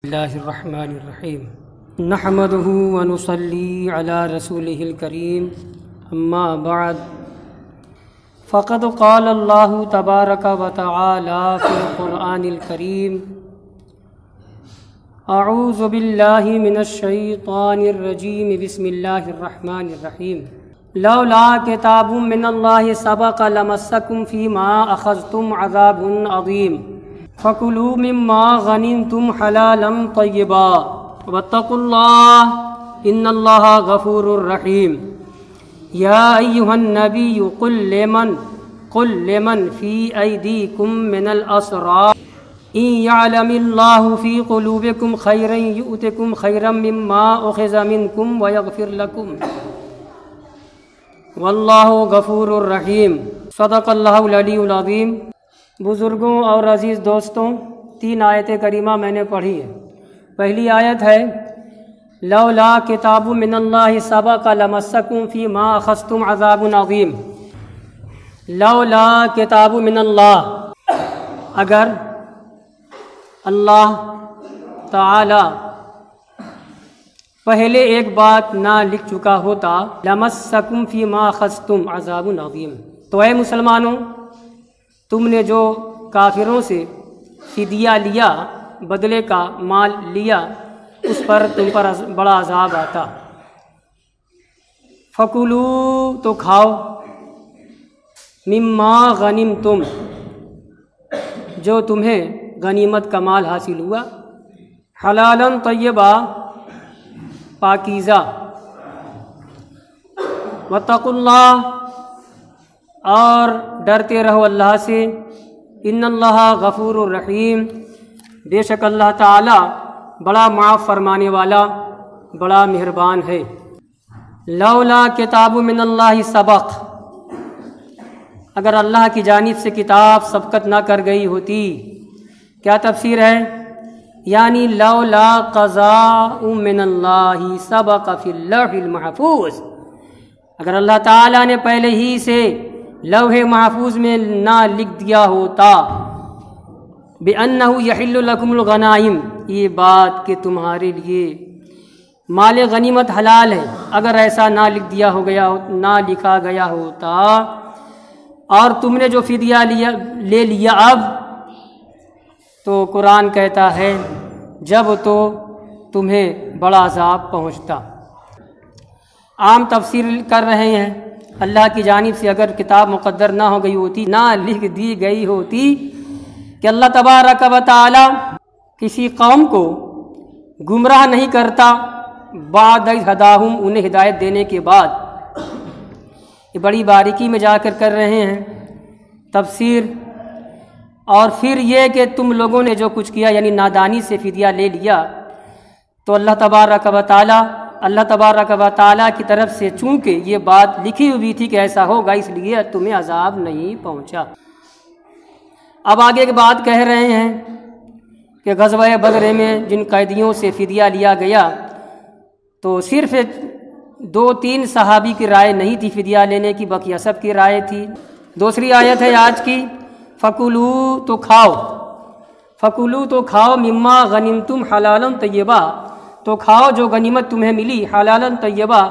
اللہ الرحمن الرحیم نحمده ونصلی علی رسوله الکریم اما بعد فقد قال اللہ تبارک وتعالی فی القرآن الکریم اعوذ باللہ من الشیطان الرجیم بسم اللہ الرحمن الرحیم لولا کتاب من اللہ سبق لمسکم فیما اخذتم عذاب عظیم فَكُلُوا مِمَّا غَنِمْتُمْ حَلَالًا طَيِّبًا وَاتَّقُوا اللَّهَ إِنَّ اللَّهَ غَفُورٌ رَحِيمٌ يَا أَيُّهَا النَّبِيُّ قُل لِّمَنْ فِي أَيْدِيكُم مِّنَ الْأَسْرَىٰ إِن يَعْلَمِ اللَّهُ فِي قُلُوبِكُمْ خَيْرًا يُؤْتِكُمْ خَيْرًا مِّمَّا أُخِذَ مِنكُمْ وَيَغْفِرْ لَكُمْ وَاللَّهُ غَفُورٌ رَحِيمٌ صدق اللہ العلی العظیم۔ بزرگوں اور عزیز دوستوں، 3 آیت کریمہ میں نے پڑھی ہے۔ پہلی آیت ہے لولا کتاب من اللہ سبق لمسکم فیما اخذتم عذاب عظیم۔ لولا کتاب من اللہ، اگر اللہ تعالی پہلے ایک بات نہ لکھ چکا ہوتا، لمسکم فیما اخذتم عذاب عظیم، تو اے مسلمانوں، تم نے جو کافروں سے فدیہ لیا، بدلے کا مال لیا، اس پر تم پر بڑا عذاب آتا۔ فَكُلُوا، تو کھاؤ، مِمَّا غَنِمْتُمْ، جو تمہیں غنیمت کا مال حاصل ہوا، حلالاً طیبا، پاکیزہ، وَاتَّقُوا اللَّهَ، اور ڈرتے رہو اللہ سے، ان اللہ غفور الرحیم، بے شک اللہ تعالی بڑا معاف فرمانے والا، بڑا مہربان ہے۔ لولا کتاب من اللہ سبق، اگر اللہ کی جانب سے کتاب سبقت نہ کر گئی ہوتی، کیا تفسیر ہے؟ یعنی لولا قضاء من اللہ سبق فی اللوح المحفوظ، اگر اللہ تعالی نے پہلے ہی سے لوح محفوظ میں نہ لکھ دیا ہوتا بِأَنَّهُ يَحِلُّ لَكُمُ الْغَنَائِمُ، یہ بات کہ تمہارے لیے مال غنیمت حلال ہے، اگر ایسا نہ لکھا گیا ہوتا، اور تم نے جو فدیہ لے لیا اب، تو قرآن کہتا ہے جب تو تمہیں بڑا عذاب پہنچتا۔ عام تفسیر کر رہے ہیں، اللہ کی جانب سے اگر کتاب مقدر نہ ہو گئی ہوتی، نہ لکھ دی گئی ہوتی کہ اللہ تبارک و تعالی کسی قوم کو گمراہ نہیں کرتا بعد ہداہم، انہیں ہدایت دینے کے بعد، یہ بڑی باریکی میں جا کر رہے ہیں تفسیر۔ اور پھر یہ کہ تم لوگوں نے جو کچھ کیا، یعنی نادانی سے فدیہ لے لیا، تو اللہ تبارک و تعالی کی طرف سے چونکہ یہ بات لکھی ہوئی تھی کہ ایسا ہوگا، اس لیے تمہیں عذاب نہیں پہنچا۔ اب آگے کی بات کہہ رہے ہیں کہ غزوہ بدر میں جن قیدیوں سے فدیہ لیا گیا، تو صرف 2-3 صحابی کی رائے نہیں تھی فدیہ لینے کی، بقیہ سب کی رائے تھی۔ دوسری آیت ہے آج کی، فَكُلُوا، تو کھاؤ، فَكُلُوا، تو کھاؤ، مِمَّا غَنِمْتُمْ حَلَالًا طَيِّبًا، تو کھاؤ جو غنیمت تمہیں ملی، حلالاً طیبہ،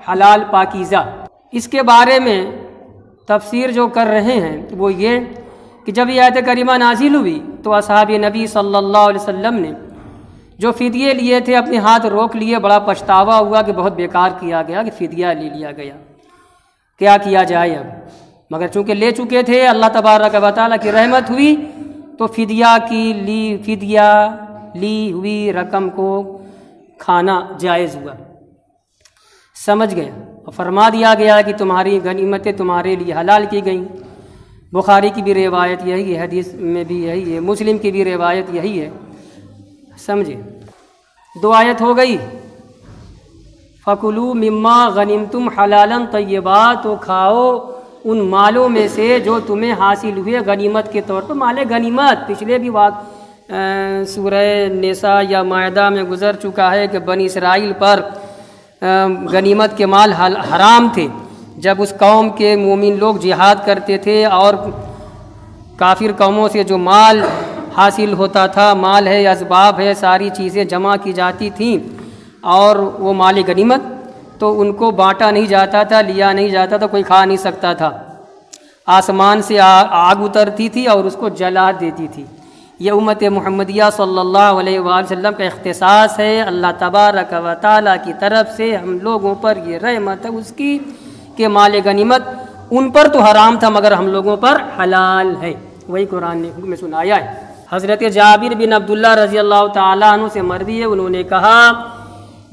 حلال پاکیزہ۔ اس کے بارے میں تفسیر جو کر رہے ہیں وہ یہ کہ جب یہ آیت کریمہ نازل ہوئی تو اصحاب نبی صلی اللہ علیہ وسلم نے جو فدیے لیے تھے اپنے ہاتھ روک لیے، بڑا پچھتاوا ہوا کہ بہت بیکار کیا گیا کہ فدیہ لے لیا گیا، کیا کیا جائے اب؟ مگر چونکہ لے چکے تھے، اللہ تبارک و تعالیٰ کی رحمت ہوئی تو فدیہ لی ہوئی رقم کو کھانا جائز ہوا، سمجھ گئے، اور فرما دیا گیا کہ تمہاری غنیمتیں تمہارے لیے حلال کی گئیں۔ بخاری کی بھی روایت یہی ہے، حدیث میں بھی یہی ہے، مسلم کی بھی روایت یہی ہے، سمجھے۔ 2 آیت ہو گئی، فَكُلُوا مِمَّا غَنِمْتُمْ حَلَالًا طَيِّبًا، تو کھاؤ ان مالوں میں سے جو تمہیں حاصل ہوئے غنیمت کے طور پر، مال غنیمت پچھلے بھی سورہ نساء یا مائدہ میں گزر چکا ہے کہ بنی اسرائیل پر غنیمت کے مال حرام تھے، جب اس قوم کے مومن لوگ جہاد کرتے تھے اور کافر قوموں سے جو مال حاصل ہوتا تھا، مال ہے، اسباب ہے، ساری چیزیں جمع کی جاتی تھیں، اور وہ مال غنیمت تو ان کو بانٹا نہیں جاتا تھا، لیا نہیں جاتا تھا، کوئی کھا نہیں سکتا تھا، آسمان سے آگ اترتی تھی اور اس کو جلا دیتی تھی۔ یہ امت محمدیہ صلی اللہ علیہ وآلہ وسلم کا اختصاص ہے، اللہ تبارک و تعالیٰ کی طرف سے ہم لوگوں پر یہ رحمت ہے اس کی کہ مال غنیمت ان پر تو حرام تھا مگر ہم لوگوں پر حلال ہے، وہی قرآن نے حکم سنایا ہے۔ حضرت جابر بن عبداللہ رضی اللہ تعالیٰ عنہ سے مروی ہے، انہوں نے کہا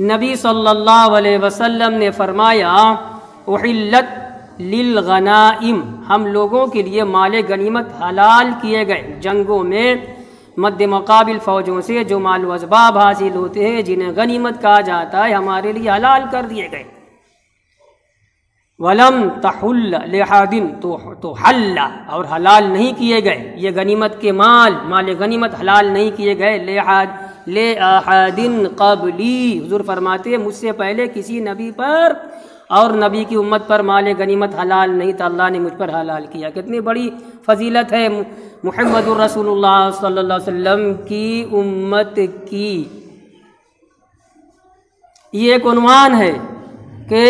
نبی صلی اللہ علیہ وسلم نے فرمایا احلت للغنائم، ہم لوگوں کے لیے مال غنیمت حلال کیے گئے، جنگوں میں مد مقابل فوجوں سے جو مال و اسباب حاصل ہوتے ہیں جنہیں غنیمت کہا جاتا ہے ہمارے لیے حلال کر دیے گئے۔ ولم تحل لأحد، تو حل اور حلال نہیں کیے گئے، یہ غنیمت کے مال غنیمت حلال نہیں کیے گئے لأحد قبلی، حضور فرماتے ہیں مجھ سے پہلے کسی نبی پر اور نبی کی امت پر مال غنیمت حلال نہیں تھا، اللہ نے مجھ پر حلال کیا۔ کتنی بڑی فضیلت ہے محمد الرسول اللہ صلی اللہ علیہ وسلم کی امت کی۔ یہ ایک عنوان ہے کہ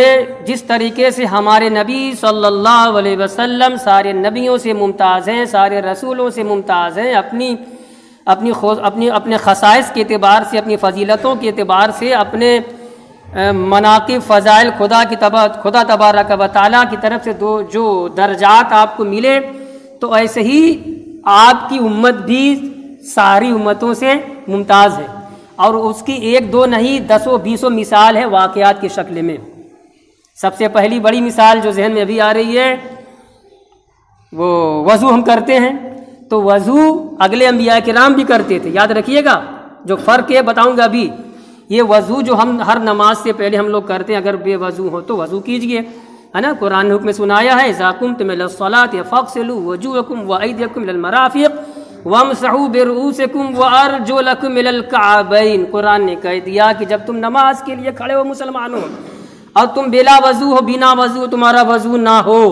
جس طریقے سے ہمارے نبی صلی اللہ علیہ وسلم سارے نبیوں سے ممتاز ہیں، سارے رسولوں سے ممتاز ہیں، اپنے خصائص کے اعتبار سے، اپنی فضیلتوں کے اعتبار سے، اپنے مناقب فضائل خدا تبارک و تعالیٰ کی طرف سے جو درجات آپ کو ملے، تو ایسے ہی آپ کی امت بھی ساری امتوں سے ممتاز ہے، اور اس کی ایک دو نہیں دسوں بیسوں مثال ہے واقعات کی شکل میں۔ سب سے پہلی بڑی مثال جو ذہن میں ابھی آ رہی ہے وہ وضو ہم کرتے ہیں، تو وضو اگلے انبیاء کرام بھی کرتے تھے، یاد رکھیے گا، جو فرق ہے بتاؤں گا ابھی۔ یہ وضو جو ہم ہر نماز سے پہلے ہم لوگ کرتے ہیں، اگر بے وضو ہو تو وضو کیجئے، ہے نا، قرآن نے حکم سنایا ہے اذا قمتم الى الصلاة فاغسلوا وجوهكم وايديكم الى المرافق وامسحوا برؤوسكم وارجلكم الى الكعبين، قرآن نے کہہ دیا کہ جب تم نماز کے لیے کھڑے ہو مسلمانوں اور تم بلا وضو ہو، بنا وضو تمہارا وضو نہ ہو،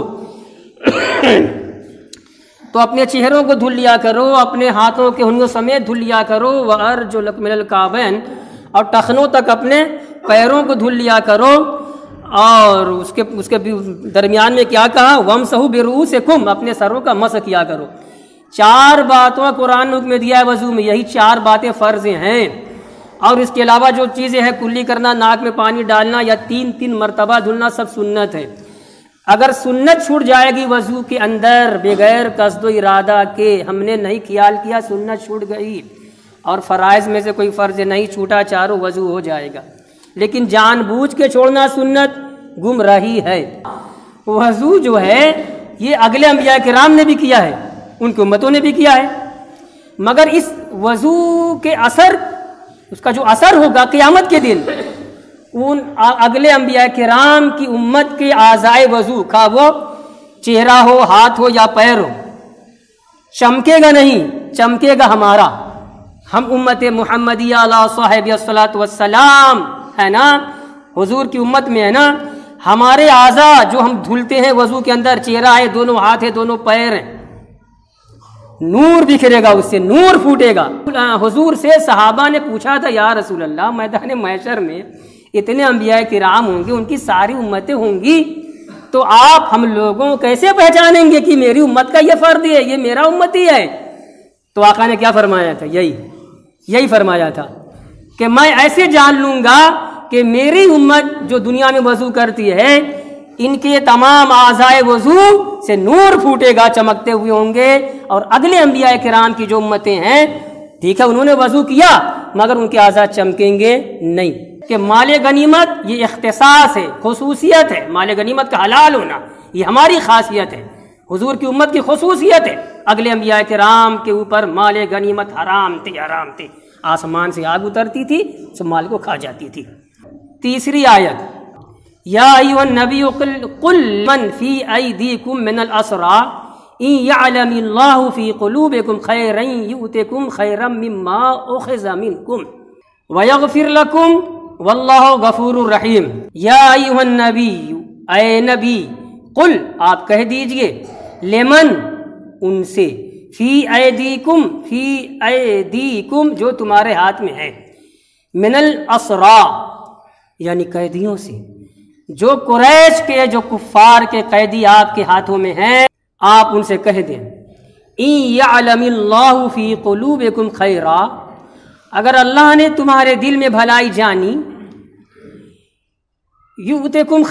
تو اپنے چہروں کو دھل لیا کرو، اپنے ہاتھوں کے ہنگوں سمیت دھل لیا کرو، وارجلکم الی الکعبین، اور ٹخنوں تک اپنے پیروں کو دھل لیا کرو، اور اس کے درمیان میں کیا کہا وامسحوا برؤوسکم، اپنے سروں کا مسح کیا کرو۔ چار باتوں قرآن نے حکم دیا ہے وضو میں، یہی چار باتیں فرض ہیں، اور اس کے علاوہ جو چیزیں ہیں کلی کرنا، ناک میں پانی ڈالنا یا تین مرتبہ دھلنا، سب سنت ہے۔ اگر سنت چھوٹ جائے گی وضو کے اندر بغیر قصد و ارادہ کے، ہم نے نہیں خیال کیا، سنت چھوٹ گئی، اور فرائض میں سے کوئی فرض نہیں چھوٹا، چاروں وضو ہو جائے گا۔ لیکن جان بوجھ کے چھوڑنا سنت گمراہی ہے۔ وضو جو ہے یہ اگلے انبیاء کرام نے بھی کیا ہے، ان کی امتوں نے بھی کیا ہے، مگر اس وضو کے اثر، اس کا جو اثر ہوگا قیامت کے دن، ان اگلے انبیاء کرام کی امت کے اعضائے وضو کا، وہ چہرہ ہو، ہاتھ ہو یا پیر ہو، چمکے گا نہیں، چمکے گا ہمارا، ہم امت محمدیہ علیہ صاحب الصلاۃ والسلام ہے نا، حضور کی امت میں ہے نا، ہمارے اعضاء جو ہم دھلتے ہیں وضو کے اندر، چہرہ ہے، دونوں ہاتھ ہے، دونوں پیر ہیں، نور بکھرے گا، اس سے نور پھوٹے گا۔ حضور سے صحابہ نے پوچھا تھا یا رسول اللہ میدان محشر میں اتنے انبیاء کرام ہوں گے، ان کی ساری امتیں ہوں گی، تو آپ ہم لوگوں کیسے پہچانیں گے کہ میری امت کا یہ فرد ہے، یہ میرا امتی ہے؟ تو آقا نے کیا فرمایا تھا؟ یہی فرمایا تھا کہ میں ایسے جان لوں گا کہ میری امت جو دنیا میں وضو کرتی ہے، ان کے تمام اعضائے وضو سے نور پھوٹے گا، چمکتے ہوئے ہوں گے، اور اگلے انبیاء کرام کی جو امتیں ہیں، ٹھیک ہے انہوں نے وضو کیا مگر ان کے اعضاء چمکیں گے نہیں۔ کہ مال غنیمت یہ اختصاص ہے، خصوصیت ہے، مال غنیمت کا حلال ہونا یہ ہماری خاصیت ہے، حضور کی امت کی خصوصیت ہے۔ اگلے انبیاء کرام کے اوپر مال غنیمت حرام تھے، آسمان سے آگ اترتی تھی، سب مال کو کھا جاتی تھی۔ تیسری آیت، یا ایھا النبی قل من فی ایدیکم من الاسری ان یعلم اللہ فی قلوبکم خیرا یؤتکم خیرا مما اخذ منکم ویغفر لکم واللہ غفور الرحیم۔ یا ایھا النبی، اے نبی، قل آپ کہہ دیجئے، لمن ان سے، فی ایدیکم جو تمہارے ہاتھ میں ہے، من الاسرا یعنی قیدیوں سے، جو قریش کے جو کفار کے قیدی آپ کے ہاتھوں میں ہیں، آپ ان سے کہہ دیں ان یعلم اللہ فی قلوبکم خیرا، اگر اللہ نے تمہارے دل میں بھلائی جانی، یؤتکم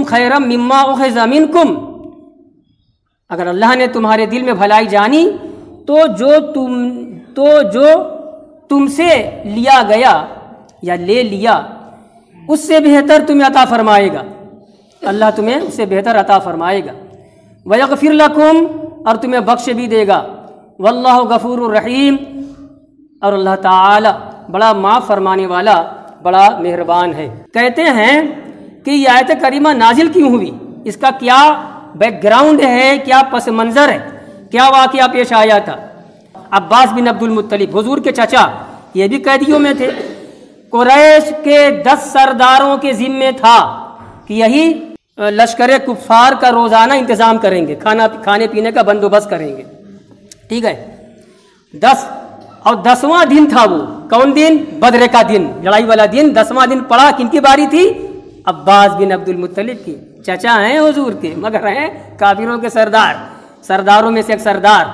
خیرا مما اخذ منکم، اگر اللہ نے تمہارے دل میں بھلائی جانی تو جو تم سے لیا گیا یا لے لیا اس سے بہتر تمہیں عطا فرمائے گا، اللہ تمہیں اس سے بہتر عطا فرمائے گا، ویغفر لکم اور تمہیں بخش بھی دے گا، واللہ غفور الرحیم اور اللہ تعالی بڑا معاف فرمانے والا بڑا مہربان ہے۔ کہتے ہیں کہ یہ آیت کریمہ نازل کیوں ہوئی، اس کا کیا بیک گراؤنڈ ہے، کیا پس منظر ہے، کیا واقعہ پیش آیا تھا۔ عباس بن عبد المطلب حضور کے چچا یہ بھی قیدیوں میں تھے، قریش کے 10 سرداروں کے ذمے تھا کہ یہی لشکر کفار کا روزانہ انتظام کریں گے، کھانے پینے کا بندوبست کریں گے، ٹھیک ہے۔ 10 اور 10واں دن تھا، وہ کون دن؟ بدر کا دن، لڑائی والا دن۔ 10واں دن پڑا، کن کی باری تھی؟ عباس بن عبد المطلب کی، چچا ہیں حضور کے مگر ہیں کافروں کے سرداروں میں سے ایک سردار۔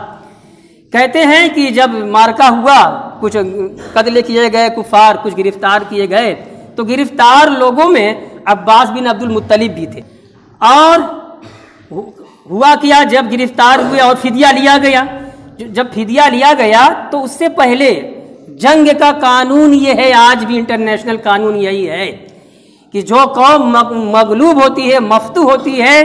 کہتے ہیں کہ جب مارکا ہوا، کچھ قتل کیے گئے کفار، کچھ گرفتار کیے گئے، تو گرفتار لوگوں میں عباس بن عبد المطلب بھی تھے۔ اور ہوا کیا، جب گرفتار ہوئے اور فدیہ لیا گیا، جب فدیہ لیا گیا تو اس سے پہلے جنگ کا قانون یہ ہے، آج بھی انٹرنیشنل قانون یہی ہے کہ جو قوم مغلوب ہوتی ہے، مفتوح ہوتی ہے،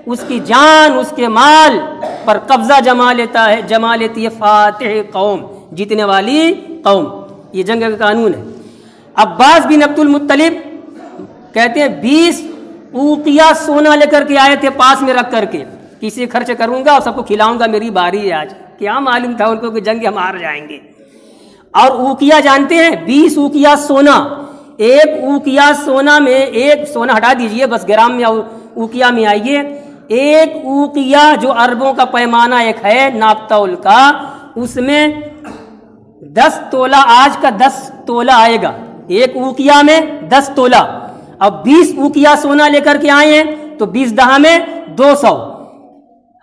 اس کی جان، اس کے مال پر قبضہ جما لیتی ہے فاتح قوم، جیتنے والی قوم۔ یہ جنگ کا قانون ہے۔ عباس بن عبد المطلب کہتے ہیں 20 اوقیہ سونا لے کر کے آئے تھے، پاس میں رکھ کر کے، کسی خرچ کروں گا اور سب کو کھلاؤں گا، میری باری ہے آج۔ کیا معلوم تھا ان کو کہ جنگ ہم ہار جائیں گے۔ اور اوقیہ جانتے ہیں؟ 20 اوقیہ سونا، ایک اوقیہ سونا میں، ایک سونا ہٹا دیجئے، بس گرام میں اوقیہ میں آئیے، ایک اوقیہ جو اربوں کا پیمانہ ایک ہے ناپ تول کا، اس میں 10 تولہ، آج کا 10 تولہ آئے گا، ایک اوقیہ میں 10 تولہ۔ اب 20 اوقیہ سونا لے کر کے آئے ہیں تو 20 دہا میں 200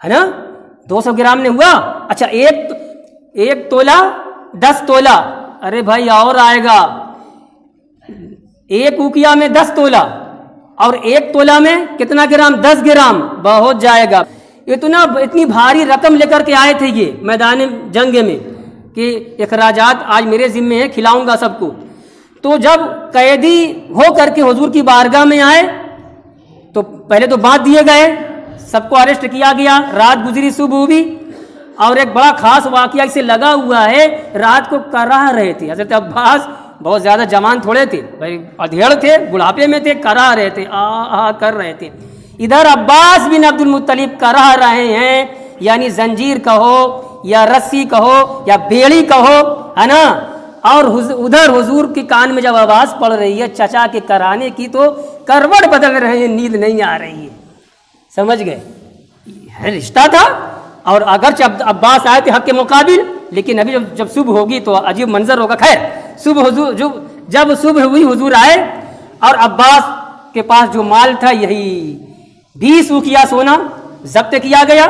ہے نا، 200 گرام نے ہوا۔ اچھا ایک تولہ 10 تولہ، ارے بھائی اور آئے گا، ایک اوقیہ میں 10 تولہ اور ایک تولہ میں کتنا گرام؟ 10 گرام، بہت جائے گا۔ اتنی بھاری رقم لے کر کے آئے تھے یہ میدان جنگ میں کہ اخراجات آج میرے ذمے ہیں، کھلاؤں گا سب کو۔ تو جب قیدی ہو کر کے حضور کی بارگاہ میں آئے تو پہلے تو بانٹ دیے گئے، سب کو اریسٹ کیا گیا، رات گزری، صبح ہوئی، اور ایک بڑا خاص واقعہ اس سے لگا ہوا ہے، رات کو کراہ رہے تھے حضرت عباس، بہت زیادہ جوان تھوڑے تھے بھائی، ادھیڑ تھے، بڑھاپے میں تھے، کراہ رہے تھے، کر رہے تھے۔ ادھر عباس بن عبد المطلب کراہ رہے ہیں، یعنی زنجیر کہو یا رسی کہو یا بیڑی کہو، ہے نا، اور ادھر حضور کے کان میں جب آواز پڑ رہی ہے چچا کے کرانے کی تو کروٹ بدل رہے ہیں، نیند نہیں آ رہی ہے، سمجھ گئے؟ رشتہ تھا، اور اگرچہ عباس آئے تھے حق کے مقابل، لیکن ابھی جب صبح ہوگی تو عجیب منظر ہوگا۔ خیر، جب صبح ہوئی حضور آئے اور عباس کے پاس جو مال تھا یہی 20 اوقیہ سونا ضبط کیا گیا،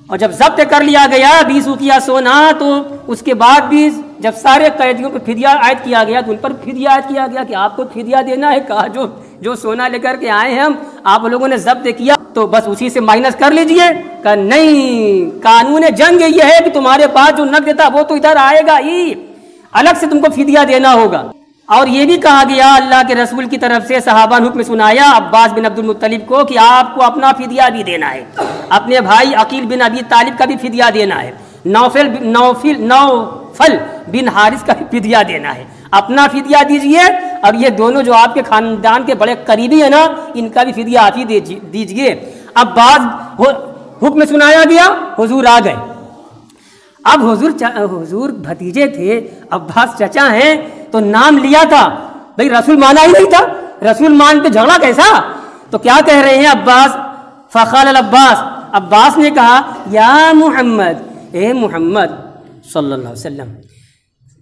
اور جب ضبط کر لیا گیا 20 اوقیہ سونا، تو اس کے بعد بھی جب سارے قیدیوں پہ فدیہ عائد کیا گیا تو ان پر فدیہ عائد کیا گیا کہ آپ کو فدیہ دینا ہے۔ کہا جو سونا لے کر کے آئے ہیں ہم، آپ لوگوں نے ضبط کیا تو بس اسی سے مائنس کر لیجئے۔ کہ نہیں، قانون جنگ یہ ہے کہ تمہارے پاس جو نقد تھا وہ تو ادھر آئے گا ہی، الگ سے تم کو فدیہ دینا ہوگا۔ اور یہ بھی کہا گیا اللہ کے رسول کی طرف سے، صحابہ نے حکم سنایا عباس بن عبد المطلب کو کہ آپ کو اپنا فدیہ بھی دینا ہے، اپنے بھائی عقیل بن ابی طالب کا بھی فدیہ دینا ہے، نوفل بن حارث کا بھی فدیہ دینا ہے، اپنا فدیہ دیجئے، اور یہ دونوں جو آپ کے خاندان کے بڑے قریبی ہیں نا، ان کا بھی فدیہ آپ ہی دیجئے۔ عباس حکم سنایا گیا، حضور آ گئے۔ اب حضور بھتیجے تھے، عباس چچا ہیں، تو نام لیا تھا، بھئی رسول مانا ہی نہیں تھا، رسول مان پہ جھگڑا کیسا؟ تو کیا کہہ رہے ہیں عباس؟ فقال العباس، عباس نے کہا یا محمد اے محمد صلی اللہ علیہ وسلم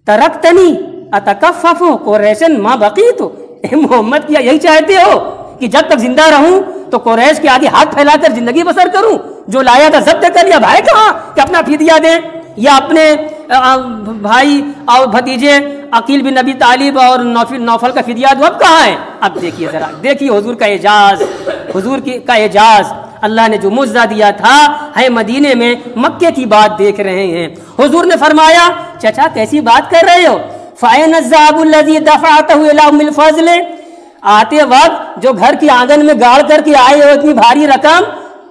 ترکتنی اتکففو قریشن ما بقیت، اے محمد کیا یہی چاہتے ہو کہ جب تک زندہ رہوں تو قریش کے آگے ہاتھ پھیلا کر زندگی بسر کروں؟ جو لایا تھا ضبط کر لیا، بھائی کہاں کہ اپنا فدیہ دیں، یا اپنے بھائی اور بھتیجے عقیل بن ابی طالب اور نوفل کا فدیہ دو، اب کہاں ہے؟ اب دیکھیے ذرا، دیکھیے حضور کا اعجاز، حضور کا اعجاز، اللہ نے جو معجزہ دیا تھا ہے مدینے میں، مکے کی بات دیکھ رہے ہیں۔ حضور نے فرمایا چچا کیسی بات کر رہے ہو؟ فَأَيْنَ الذَّهَبُ الَّذِي دَفَعْتَهُ إِلَىٰ أُمِّ الْفَضْلِ، آتے وقت جو گھر کی آنگن میں گاڑ کر کے آئے ہو اتنی بھاری رقم،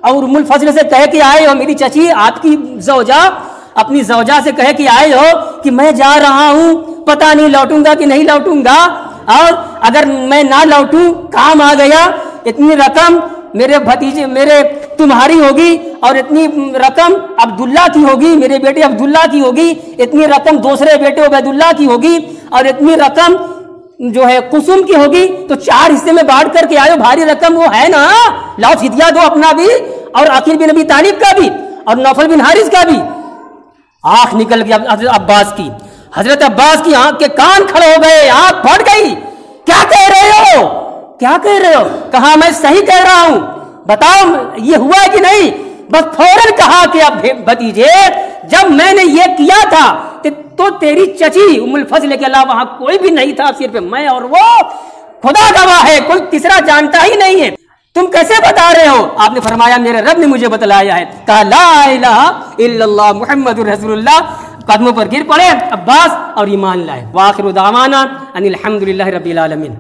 اور ام الفضل سے کہہ کے آئے ہو میری چچی آپ کی زوجہ، اپنی زوجہ سے کہہ کے آئے ہو کہ میں جا رہا ہوں، پتہ نہیں لوٹوں گا کہ نہیں لوٹوں گا، اور اگر میں نہ لوٹوں کام آ گیا، اتنی رقم میرے بھتیجے میرے تمہاری ہوگی، اور اتنی رقم عبداللہ کی ہوگی، میرے بیٹے عبداللہ کی ہوگی، اتنی رقم دوسرے بیٹے عبید اللہ کی ہوگی، اور اتنی رقم جو ہے قسم کی ہوگی، تو 4 حصے میں بانٹ کر کے آئے، بھاری رقم وہ ہے نا، لاؤ فدیہ دو اپنا بھی اور عقیل بن ابی طالب کا بھی اور نوفل بن حارث کا بھی۔ آنکھ نکل گئی حضرت عباس کی، حضرت عباس کی آنکھ کے کان کھڑے ہو گئے، آنکھ پھٹ گئی، کیا کہہ رہے ہو؟ کیا کہہ رہے ہو؟ کہا میں صحیح کہہ رہا ہوں، بتاؤ یہ ہوا ہے کہ نہیں؟ بس فوراً کہا کہ اب بھتیجے جب میں نے یہ کیا تھا تو تیری چچی ام الفضل کے علاوہ وہاں کوئی بھی نہیں تھا، صرف میں اور وہ، خدا گواہ ہے کوئی تیسرا جانتا ہی نہیں ہے، تم کیسے بتا رہے ہو؟ آپ نے فرمایا میرے رب نے مجھے بتلایا ہے، کہا لا الہ الا اللہ محمد رسول اللہ، قدموں پر گر پڑے عباس اور ایمان لائے۔ وآخر دعوانا ان الحمد للہ رب العالمین۔